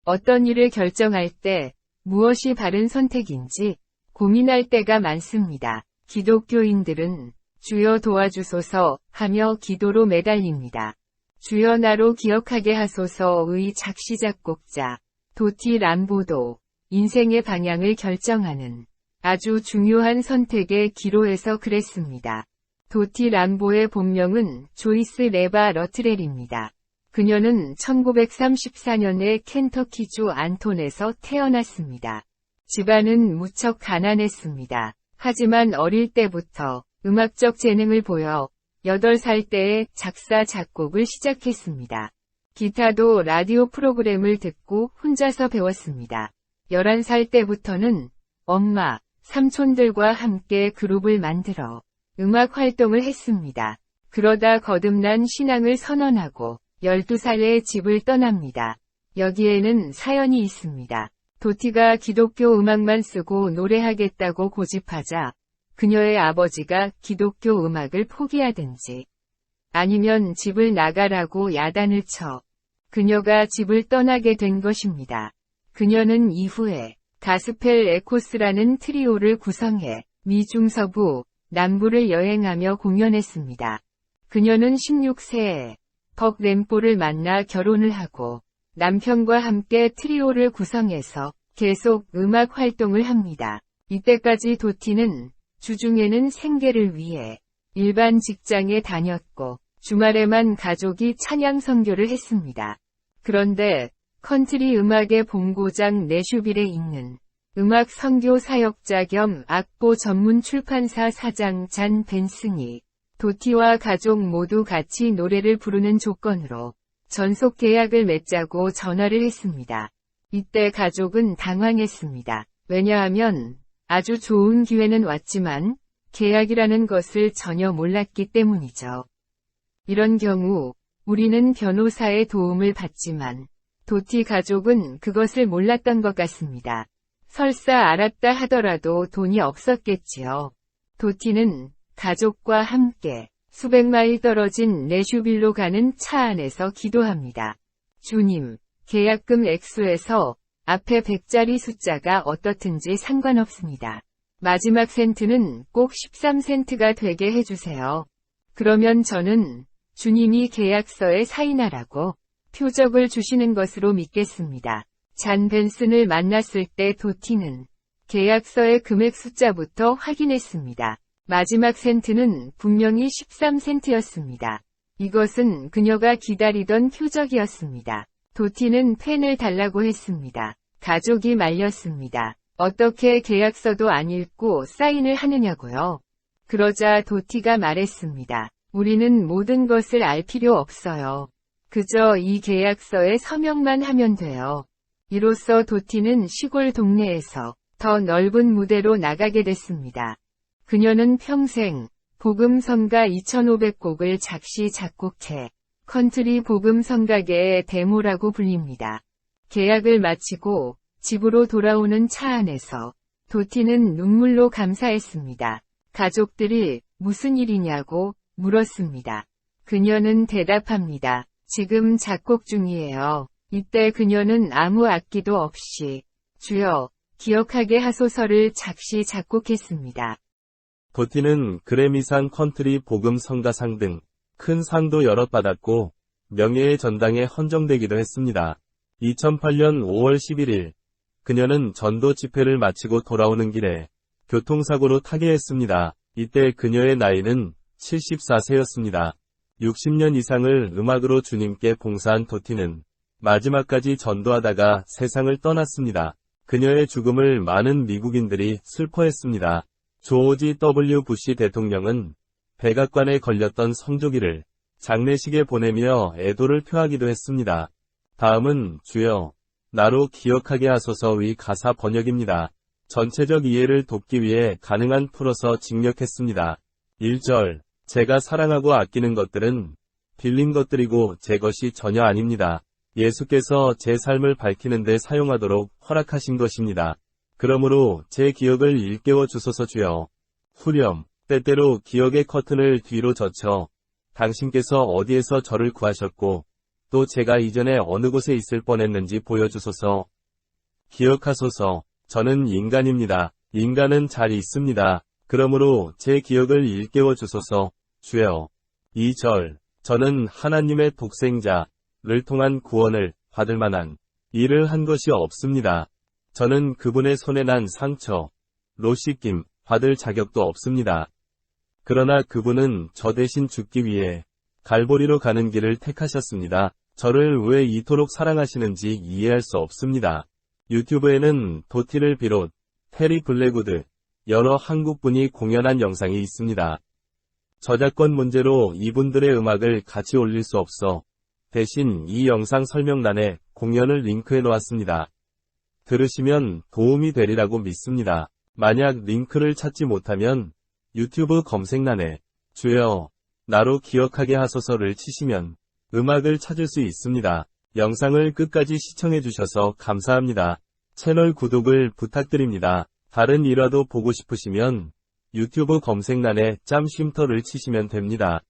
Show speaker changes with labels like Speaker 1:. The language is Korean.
Speaker 1: 어떤 일을 결정할 때 무엇이 바른 선택인지 고민할 때가 많습니다. 기독교인들은 주여 도와주소서 하며 기도로 매달립니다. 주여 나로 기억하게 하소서의 작시작곡자 도티 람보도 인생의 방향을 결정하는 아주 중요한 선택의 기로에서 그랬습니다. 도티 람보의 본명은 조이스 레바 러트렐입니다. 그녀는 1934년에 켄터키주 안톤에서 태어났습니다. 집안은 무척 가난했습니다. 하지만 어릴 때부터 음악적 재능을 보여 8살 때에 작사 작곡을 시작했습니다. 기타도 라디오 프로그램을 듣고 혼자서 배웠습니다. 11살 때부터는 엄마, 삼촌들과 함께 그룹을 만들어 음악 활동을 했습니다. 그러다 거듭난 신앙을 선언하고 12살에 집을 떠납니다. 여기에는 사연이 있습니다. 도티가 기독교 음악만 쓰고 노래하겠다고 고집하자 그녀의 아버지가 기독교 음악을 포기하든지 아니면 집을 나가라고 야단을 쳐 그녀가 집을 떠나게 된 것입니다. 그녀는 이후에 가스펠 에코스라는 트리오를 구성해 미중서부, 남부를 여행하며 공연했습니다. 그녀는 16세에 벅 램보를 만나 결혼을 하고 남편과 함께 트리오를 구성해서 계속 음악 활동을 합니다. 이때까지 도티는 주중에는 생계를 위해 일반 직장에 다녔고 주말에만 가족이 찬양 선교를 했습니다. 그런데 컨트리 음악의 본고장 내슈빌에 있는 음악 선교 사역자 겸 악보 전문 출판사 사장 잔 벤슨이 도티와 가족 모두 같이 노래를 부르는 조건으로 전속 계약을 맺자고 전화를 했습니다. 이때 가족은 당황했습니다. 왜냐하면 아주 좋은 기회는 왔지만 계약이라는 것을 전혀 몰랐기 때문이죠. 이런 경우 우리는 변호사의 도움을 받지만 도티 가족은 그것을 몰랐던 것 같습니다. 설사 알았다 하더라도 돈이 없었겠지요. 도티는 가족과 함께 수백 마일 떨어진 내슈빌로 가는 차 안에서 기도합니다. 주님, 계약금 액수에서 앞에 100짜리 숫자가 어떻든지 상관없습니다. 마지막 센트는 꼭 13센트가 되게 해주세요. 그러면 저는 주님이 계약서에 사인하라고 표적을 주시는 것으로 믿겠습니다. 잔 벤슨을 만났을 때 도티는 계약서의 금액 숫자부터 확인했습니다. 마지막 센트는 분명히 13센트였습니다. 이것은 그녀가 기다리던 표적이었습니다. 도티는 펜을 달라고 했습니다. 가족이 말렸습니다. 어떻게 계약서도 안 읽고 사인을 하느냐고요. 그러자 도티가 말했습니다. 우리는 모든 것을 알 필요 없어요. 그저 이 계약서에 서명만 하면 돼요. 이로써 도티는 시골 동네에서 더 넓은 무대로 나가게 됐습니다. 그녀는 평생 복음성가 2500곡을 작시 작곡해 컨트리 복음성가계의 데모라고 불립니다. 계약을 마치고 집으로 돌아오는 차 안에서 도티는 눈물로 감사했습니다. 가족들이 무슨 일이냐고 물었습니다. 그녀는 대답합니다. 지금 작곡 중이에요. 이때 그녀는 아무 악기도 없이 주여 기억하게 하소서를 작시 작곡했습니다.
Speaker 2: 도티는 그래미상 컨트리 복음 성가상 등 큰 상도 여럿 받았고 명예의 전당에 헌정되기도 했습니다. 2008년 5월 11일 그녀는 전도 집회를 마치고 돌아오는 길에 교통사고로 타계했습니다. 이때 그녀의 나이는 74세였습니다. 60년 이상을 음악으로 주님께 봉사한 도티는 마지막까지 전도하다가 세상을 떠났습니다. 그녀의 죽음을 많은 미국인들이 슬퍼했습니다. 조지 W. 부시 대통령은 백악관에 걸렸던 성조기를 장례식에 보내며 애도를 표하기도 했습니다. 다음은 주여 나로 기억하게 하소서의 가사 번역입니다. 전체적 이해를 돕기 위해 가능한 풀어서 직역했습니다. 1절 제가 사랑하고 아끼는 것들은 빌린 것들이고 제 것이 전혀 아닙니다. 예수께서 제 삶을 밝히는 데 사용하도록 허락하신 것입니다. 그러므로 제 기억을 일깨워 주소서 주여. 후렴 때때로 기억의 커튼을 뒤로 젖혀 당신께서 어디에서 저를 구하셨고 또 제가 이전에 어느 곳에 있을 뻔했는지 보여주소서. 기억하소서. 저는 인간입니다. 인간은 잘 있습니다. 그러므로 제 기억을 일깨워 주소서. 주여. 2절. 저는 하나님의 독생자를 통한 구원을 받을 만한 일을 한 것이 없습니다. 저는 그분의 손에 난 상처로 씻김 받을 자격도 없습니다. 그러나 그분은 저 대신 죽기 위해 갈보리로 가는 길을 택하셨습니다. 저를 왜 이토록 사랑하시는지 이해할 수 없습니다. 유튜브에는 도티를 비롯 테리 블랙우드, 여러 한국분이 공연한 영상이 있습니다. 저작권 문제로 이분들의 음악을 같이 올릴 수 없어 대신 이 영상 설명란에 공연을 링크해 놓았습니다. 들으시면 도움이 되리라고 믿습니다. 만약 링크를 찾지 못하면 유튜브 검색란에 주여, 나로 기억하게 하소서를 치시면 음악을 찾을 수 있습니다. 영상을 끝까지 시청해 주셔서 감사합니다. 채널 구독을 부탁드립니다. 다른 일화도 보고 싶으시면 유튜브 검색란에 짬 쉼터를 치시면 됩니다.